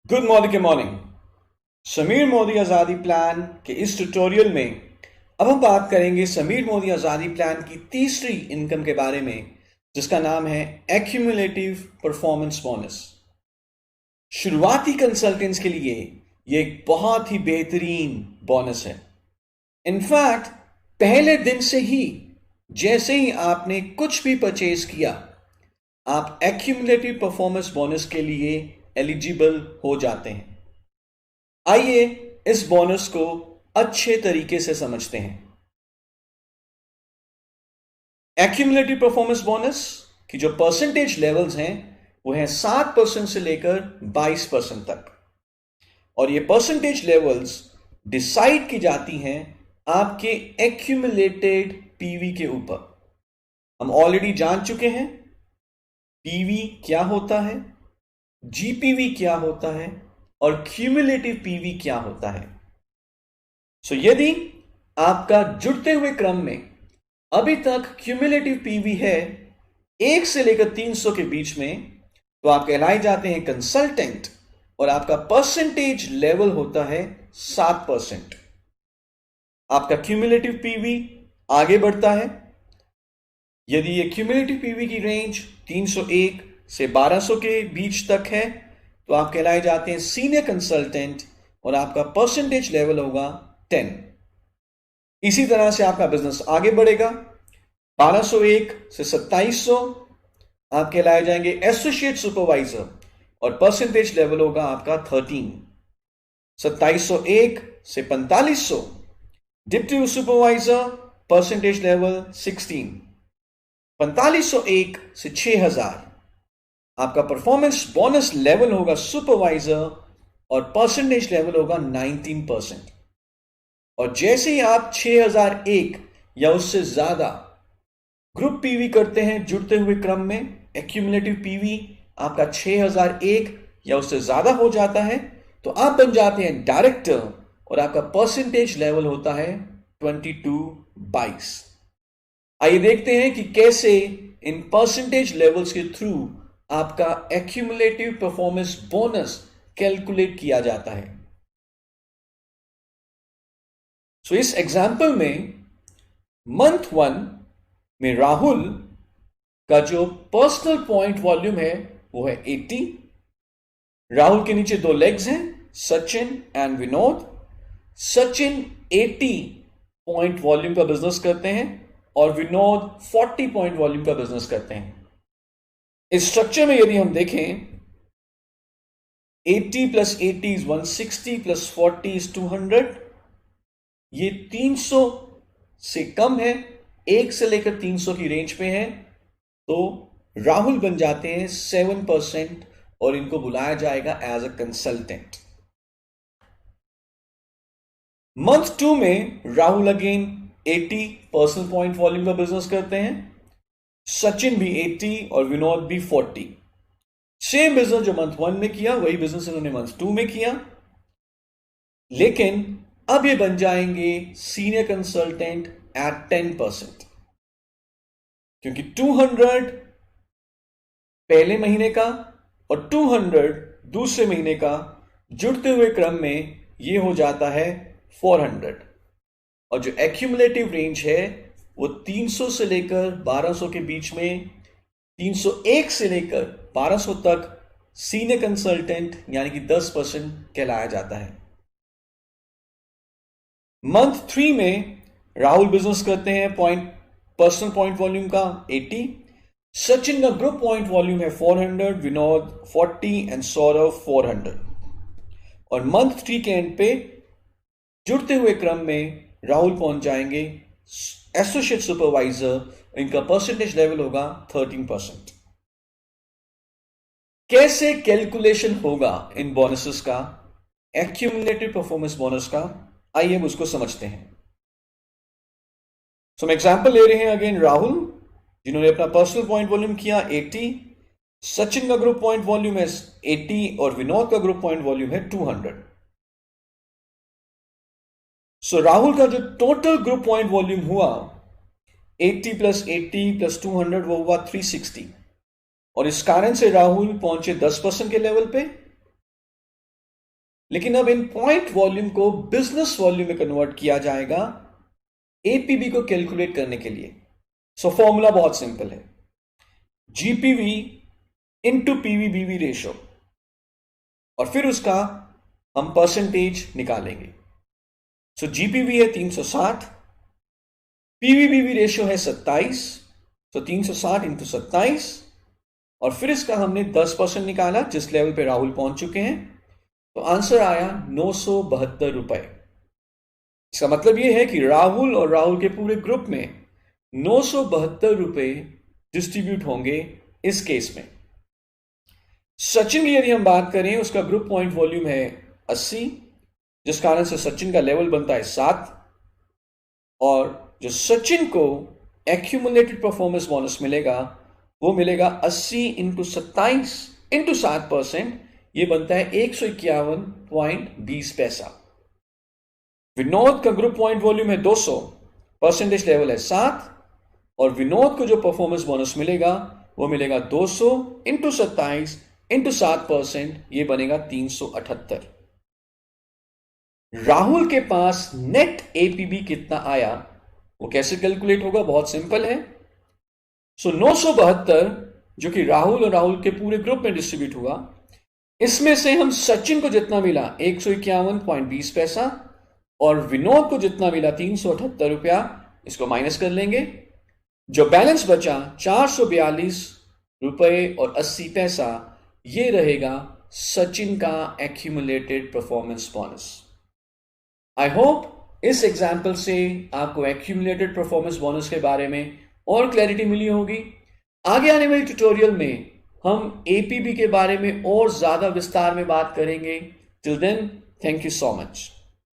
Good morning के morning. Sameer Modi आज़ादी plan के इस ट्यूटोरियल में अब हम बात करेंगे समीर मोदी आज़ादी प्लान की तीसरी इनकम के बारे में, जिसका नाम है एक्यूमुलेटिव परफॉर्मेंस बोनस। शुरुआती कंसल्टेंट्स के लिए ये एक बहुत ही बेहतरीन बोनस है। इनफैक्ट पहले दिन से ही जैसे ही आपने कुछ भी परचेज किया, आप एक्यूमुलेटिव परफॉर्मेंस बोनस के लिए एलिजिबल हो जाते हैं। आइए इस बोनस को अच्छे तरीके से समझते हैं। एक्यूमुलेटिव परफॉर्मेंस बोनस की जो परसेंटेज लेवल्स हैं वो हैं 7% से लेकर 22% तक, और ये परसेंटेज लेवल्स डिसाइड की जाती हैं आपके एक्यूमुलेटेड पीवी के ऊपर। हम ऑलरेडी जान चुके हैं पीवी क्या होता है, जीपीवी क्या होता है और क्यूमुलेटिव पीवी क्या होता है। यदि आपका जुड़ते हुए क्रम में अभी तक क्यूमुलेटिव पीवी है 1 से लेकर 300 के बीच में, तो आप कहलाए जाते हैं कंसल्टेंट और आपका परसेंटेज लेवल होता है 7%। आपका क्यूमुलेटिव पीवी आगे बढ़ता है। यदि ये क्यूमुलेटिव पीवी की रेंज 301 से 1200 के बीच तक है, तो आप कहलाए जाते हैं सीनियर कंसल्टेंट और आपका परसेंटेज लेवल होगा 10। इसी तरह से आपका बिजनेस आगे बढ़ेगा। 1201 से 2700 आप कहलाए जाएंगे एसोसिएट सुपरवाइजर और परसेंटेज लेवल होगा आपका 13। 2701 से 4500 डिप्टी सुपरवाइजर, परसेंटेज लेवल 16। 4501 से 6000 आपका परफॉर्मेंस बोनस लेवल होगा सुपरवाइजर और परसेंटेज लेवल होगा 19%। और जैसे ही आप 6001 या उससे ज्यादा ग्रुप पीवी करते हैं जुड़ते हुए क्रम में, एक्यूमुलेटिव पीवी आपका 6001 या उससे ज्यादा हो जाता है, तो आप बन जाते हैं डायरेक्टर और आपका परसेंटेज लेवल होता है 22/22। आइए देखते हैं कि कैसे इन परसेंटेज लेवल्स के थ्रू आपका एक्यूमुलेटिव परफॉर्मेंस बोनस कैलकुलेट किया जाता है। इस एग्जाम्पल में मंथ 1 में राहुल का जो पर्सनल पॉइंट वॉल्यूम है वो है 80। राहुल के नीचे 2 लेग्स हैं, Sachin and Vinod. Sachin 80 point volume का बिजनेस करते हैं और विनोद 40 पॉइंट वॉल्यूम का बिजनेस करते हैं। इस स्ट्रक्चर में यदि हम देखें, 80 प्लस 80 इज 160 प्लस 40 इज 200। ये 300 से कम है, 1 से लेकर 300 की रेंज पे है, तो राहुल बन जाते हैं 7% और इनको बुलाया जाएगा एज अ कंसल्टेंट। मंथ 2 में Rahul again 80 personal point volume का बिजनेस करते हैं, सचिन भी 80 और विनोद भी 40। सेम बिजनेस जो मंथ 1 में किया वही बिजनेस इन्होंने मंथ 2 में किया, लेकिन अब ये बन जाएंगे सीनियर कंसल्टेंट एट 10%, क्योंकि 200 पहले महीने का और 200 दूसरे महीने का जुड़ते हुए क्रम में ये हो जाता है 400। और जो एक्यूमुलेटिव रेंज है वो 300 से लेकर 1200 के बीच में, 301 से लेकर 1200 तक सीनियर कंसल्टेंट यानी कि 10% कहलाया जाता है। मंथ 3 में राहुल बिजनेस करते हैं पर्सनल पॉइंट वॉल्यूम का 80। सचिन का ग्रुप पॉइंट वॉल्यूम है 400, विनोद 40 एंड सौरभ 400। और मंथ 3 के एंड पे जुड़ते हुए क्रम में राहुल पहुंच जाएंगे एसोसिएट सुपरवाइजर, इनका परसेंटेज लेवल होगा 13%। कैसे कैलकुलेशन होगा इन बोनसेस का, एक्यूमुलेटिव परफॉर्मेंस बोनस का, आइए हम उसको समझते हैं। हम एग्जांपल ले रहे हैं अगेन राहुल, जिन्होंने अपना पर्सनल पॉइंट वॉल्यूम किया 80। सचिन का ग्रुप पॉइंट वॉल्यूम है 80 और विनोद का ग्रुप पॉइंट वॉल्यूम है 200। राहुल का जो टोटल ग्रुप पॉइंट वॉल्यूम हुआ 80 प्लस 80 प्लस 200 वो हुआ 360, और इस कारण से राहुल पहुंचे 10% के लेवल पे लेकिन अब इन पॉइंट वॉल्यूम को बिजनेस वॉल्यूम में कन्वर्ट किया जाएगा एपीबी को कैलकुलेट करने के लिए। सो फॉर्मूला बहुत सिंपल है, जीपीवी इंटू पीवीबीवी रेशो, और फिर उसका हम परसेंटेज निकालेंगे। सो जीपीवी है 360, पीवीबीवी रेशो है 27, तो 360 इंटू 27, और फिर इसका हमने 10% निकाला जिस लेवल पे राहुल पहुंच चुके हैं, तो आंसर आया 972 रुपए। इसका मतलब यह है कि राहुल और राहुल के पूरे ग्रुप में 972 रुपए डिस्ट्रीब्यूट होंगे इस केस में। सचिन की यदि हम बात करें, उसका ग्रुप पॉइंट वॉल्यूम है 80, जिस कारण से सचिन का लेवल बनता है 7, और जो सचिन को एक्यूमुलेटेड परफॉर्मेंस बोनस मिलेगा वो मिलेगा 80 इंटू 27 इंटू 7%, ये बनता है 151.20 पैसा। विनोद का ग्रुप पॉइंट वॉल्यूम है 200, परसेंटेज लेवल है 7, और विनोद को जो परफॉर्मेंस बोनस मिलेगा वो मिलेगा 200 इंटू 27 इंटू 7%, ये बनेगा 378। राहुल के पास नेट एपीबी कितना आया वो कैसे कैलकुलेट होगा, बहुत सिंपल है। सो 972 जो कि राहुल और राहुल के पूरे ग्रुप में डिस्ट्रीब्यूट हुआ, इसमें से हम सचिन को जितना मिला 151.20 पैसा और विनोद को जितना मिला 378 रुपया, इसको माइनस कर लेंगे। जो बैलेंस बचा 442 रुपए और 80 पैसा, ये रहेगा सचिन का accumulated performance bonus. I hope इस एग्जाम्पल से आपको एक्यूमुलेटेड परफॉर्मेंस बोनस के बारे में और क्लैरिटी मिली होगी। आगे आने वाले ट्यूटोरियल में हम एपीबी के बारे में और ज्यादा विस्तार में बात करेंगे। Till then, thank you so much.